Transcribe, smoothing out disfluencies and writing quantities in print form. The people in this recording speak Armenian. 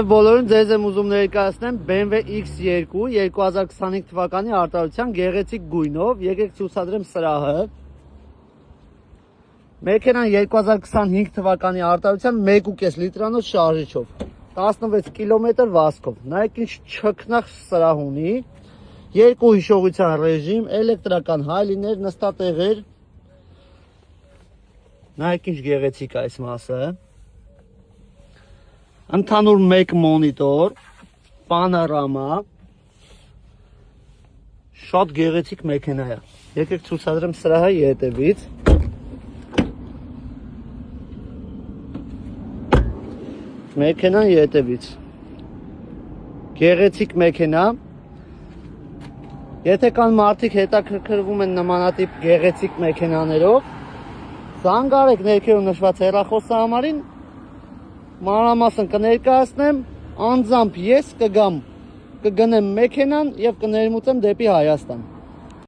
Բոլորին ձեզ եմ ուզում ներկայացնեմ BMW X2 2025 թվականի արտադրության գեղեցիկ գույնով։ Եկեք ցուցադրեմ սրահը։ Մեքենան 2025 թվականի արտադրության 1.5 լիտրանոց շարժիչով, 16 կիլոմետր վազքով։ Նայեք ինչ չքնաղ սրահ ունի, երկու հիշողության ռեժիմ, էլեկտրական հայլիներ, նստատեղեր։ Նայեք ինչ գեղեցիկ է այս մասը։ Ընդհանուր մեկ մոնիտոր, պանորամա, շատ գեղեցիկ մեքենա է։ Եկեք ցուցադրեմ սրահը ետևից։ Մեքենան ետևից։ Գեղեցիկ մեքենա։ Եթե կան մարդիկ հետաքրքրվում են նմանատիպ գեղեցիկ մեքենաներով, զանգարեք ներքևում նշված հեռախոսահամարին, մանրամասն կներկայացնեմ, անձամբ ես կգամ, կգնեմ մեքենան և կներմուծեմ դեպի Հայաստան։